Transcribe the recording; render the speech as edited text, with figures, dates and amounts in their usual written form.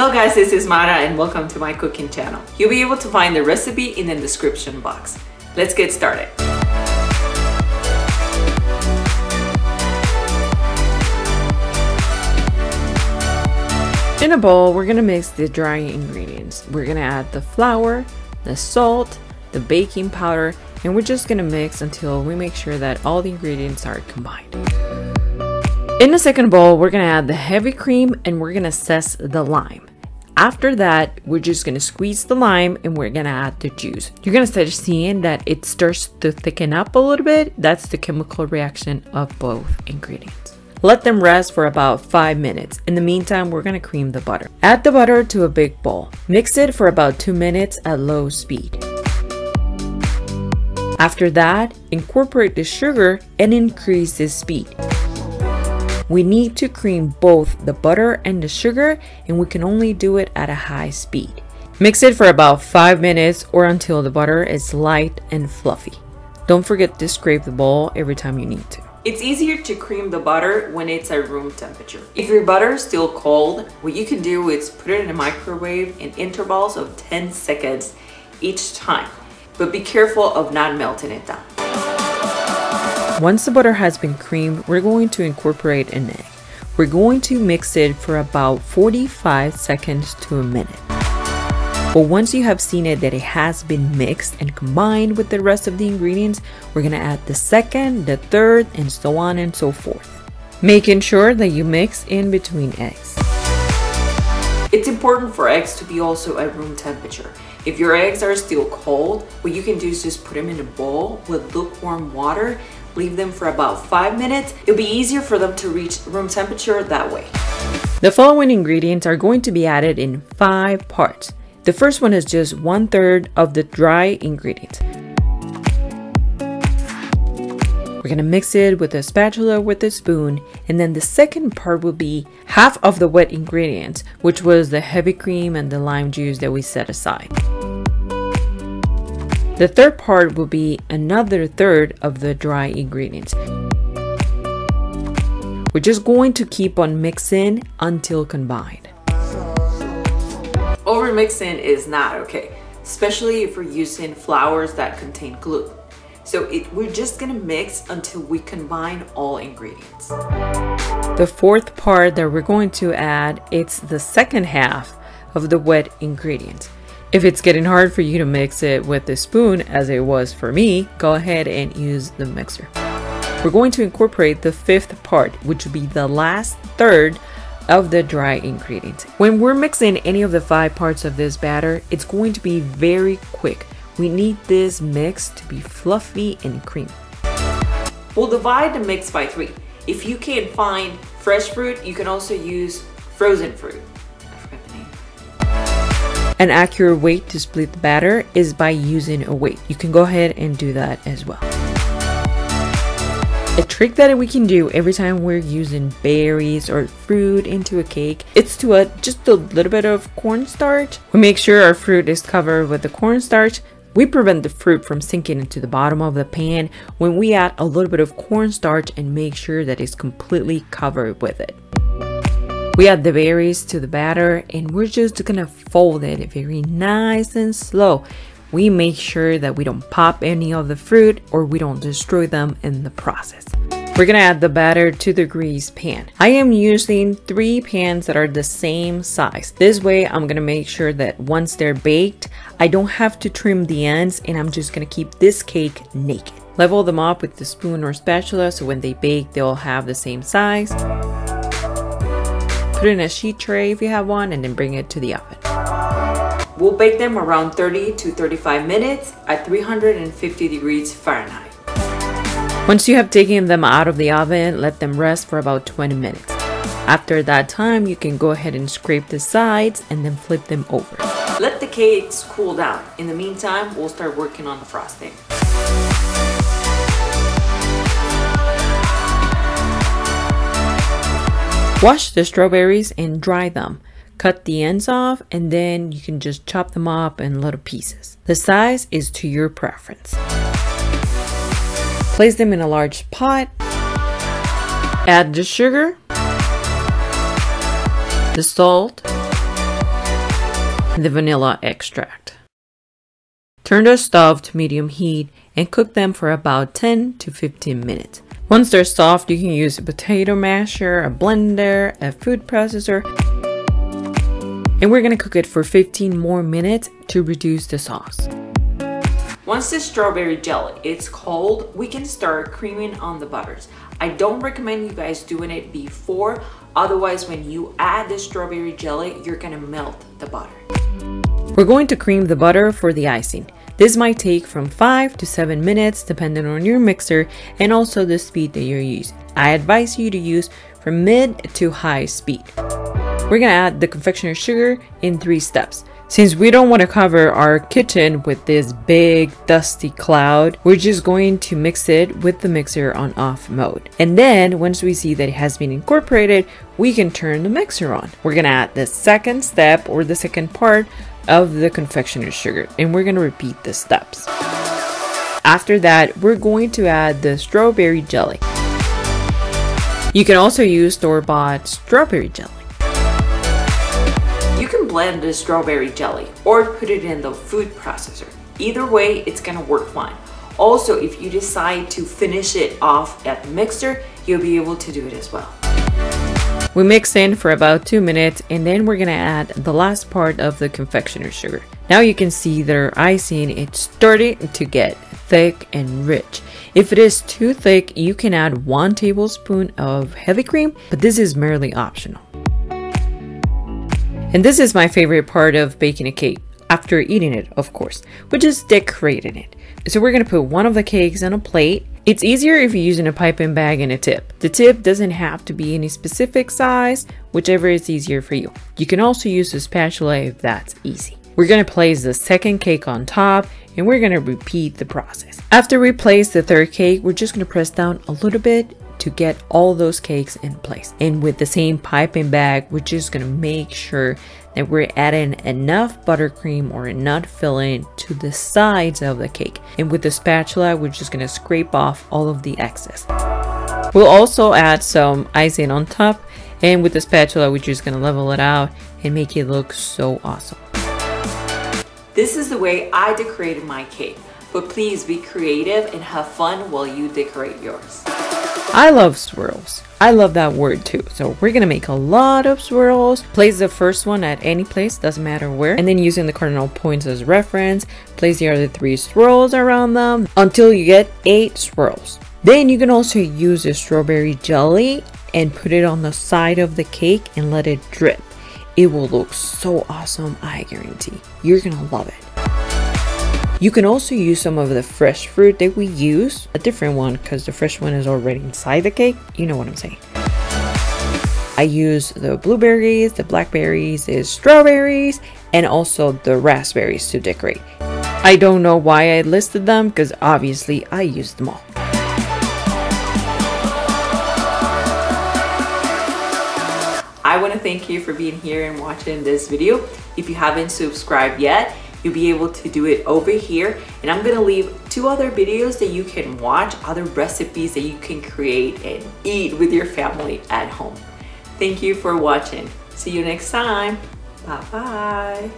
Hello guys, this is Mara and welcome to my cooking channel. You'll be able to find the recipe in the description box. Let's get started. In a bowl, we're gonna mix the dry ingredients. We're gonna add the flour, the salt, the baking powder, and we're just gonna mix until we make sure that all the ingredients are combined. In the second bowl, we're gonna add the heavy cream and we're gonna zest the lime. After that, we're just gonna squeeze the lime and we're gonna add the juice. You're gonna start seeing that it starts to thicken up a little bit. That's the chemical reaction of both ingredients. Let them rest for about 5 minutes. In the meantime, we're gonna cream the butter. Add the butter to a big bowl. Mix it for about 2 minutes at low speed. After that, incorporate the sugar and increase the speed. We need to cream both the butter and the sugar, and we can only do it at a high speed. Mix it for about 5 minutes or until the butter is light and fluffy. Don't forget to scrape the bowl every time you need to. It's easier to cream the butter when it's at room temperature. If your butter is still cold, what you can do is put it in a microwave in intervals of 10 seconds each time. But be careful of not melting it down. Once the butter has been creamed, we're going to incorporate an egg. We're going to mix it for about 45 seconds to a minute. But once you have seen it that it has been mixed and combined with the rest of the ingredients, we're gonna add the second, the third, and so on and so forth. Making sure that you mix in between eggs. It's important for eggs to be also at room temperature. If your eggs are still cold, what you can do is just put them in a bowl with lukewarm water, leave them for about 5 minutes. It'll be easier for them to reach room temperature that way. The following ingredients are going to be added in 5 parts. The first one is just 1/3 of the dry ingredients. We're gonna mix it with a spatula with a spoon, and then the second part will be half of the wet ingredients, which was the heavy cream and the lime juice that we set aside. The third part will be another third of the dry ingredients. We're just going to keep on mixing until combined. Over mixing is not okay, especially if we're using flours that contain gluten. So we're just gonna mix until we combine all ingredients. The fourth part that we're going to add, it's the second half of the wet ingredients. If it's getting hard for you to mix it with the spoon, as it was for me, go ahead and use the mixer. We're going to incorporate the fifth part, which will be the last third of the dry ingredients. When we're mixing any of the 5 parts of this batter, it's going to be very quick. We need this mix to be fluffy and creamy. We'll divide the mix by 3. If you can't find fresh fruit, you can also use frozen fruit. I forgot the name. An accurate way to split the batter is by using a weight. You can go ahead and do that as well. A trick that we can do every time we're using berries or fruit into a cake, it's to add just a little bit of cornstarch. We make sure our fruit is covered with the cornstarch. We prevent the fruit from sinking into the bottom of the pan when we add a little bit of cornstarch and make sure that it's completely covered with it. We add the berries to the batter and we're just gonna fold it very nice and slow. We make sure that we don't pop any of the fruit or we don't destroy them in the process. We're gonna add the batter to the greased pan. I am using 3 pans that are the same size. This way I'm gonna make sure that once they're baked, I don't have to trim the ends and I'm just gonna keep this cake naked. Level them up with the spoon or spatula so when they bake, they'll have the same size. Put it in a sheet tray if you have one and then bring it to the oven. We'll bake them around 30 to 35 minutes at 350 degrees Fahrenheit. Once you have taken them out of the oven, let them rest for about 20 minutes. After that time, you can go ahead and scrape the sides and then flip them over. Let the cakes cool down. In the meantime, we'll start working on the frosting. Wash the strawberries and dry them. Cut the ends off and then you can just chop them up in little pieces. The size is to your preference. Place them in a large pot. Add the sugar, the salt, and the vanilla extract. Turn the stove to medium heat and cook them for about 10 to 15 minutes. Once they're soft, you can use a potato masher, a blender, a food processor, and we're gonna cook it for 15 more minutes to reduce the sauce. Once the strawberry jelly is cold, we can start creaming on the butters. I don't recommend you guys doing it before, otherwise when you add the strawberry jelly, you're gonna melt the butter. We're going to cream the butter for the icing. This might take from 5 to 7 minutes depending on your mixer and also the speed that you're using. I advise you to use from mid to high speed. We're gonna add the confectioner sugar in 3 steps. Since we don't want to cover our kitchen with this big dusty cloud, we're just going to mix it with the mixer on off mode. And then once we see that it has been incorporated, we can turn the mixer on. We're gonna add the second step or the second part of the confectioner sugar, and we're gonna repeat the steps. After that, we're going to add the strawberry jelly. You can also use store-bought strawberry jelly. You can blend the strawberry jelly or put it in the food processor. Either way, it's gonna work fine. Also, if you decide to finish it off at the mixer, you'll be able to do it as well. We mix in for about 2 minutes and then we're gonna add the last part of the confectioner sugar. Now you can see that our icing is starting to get thick and rich. If it is too thick, you can add 1 tablespoon of heavy cream, but this is merely optional. And this is my favorite part of baking a cake, after eating it, of course, which is decorating it. So we're gonna put one of the cakes on a plate. It's easier if you're using a piping bag and a tip. The tip doesn't have to be any specific size, whichever is easier for you. You can also use a spatula if that's easy. We're gonna place the second cake on top and we're gonna repeat the process. After we place the third cake, we're just gonna press down a little bit to get all those cakes in place. And with the same piping bag, we're just gonna make sure that we're adding enough buttercream or enough filling to the sides of the cake. And with the spatula, we're just gonna scrape off all of the excess. We'll also add some icing on top, and with the spatula, we're just gonna level it out and make it look so awesome. This is the way I decorated my cake, but please be creative and have fun while you decorate yours. I love swirls. I love that word too. So we're gonna make a lot of swirls. Place the first one at any place, doesn't matter where. And then using the cardinal points as reference, place the other 3 swirls around them until you get 8 swirls. Then you can also use the strawberry jelly and put it on the side of the cake and let it drip. It will look so awesome, I guarantee. You're gonna love it. You can also use some of the fresh fruit that we use, a different one because the fresh one is already inside the cake. You know what I'm saying. I use the blueberries, the blackberries, the strawberries, and also the raspberries to decorate. I don't know why I listed them because obviously I used them all. I want to thank you for being here and watching this video. If you haven't subscribed yet, you'll be able to do it over here. And I'm gonna leave 2 other videos that you can watch, other recipes that you can create and eat with your family at home. Thank you for watching. See you next time. Bye-bye.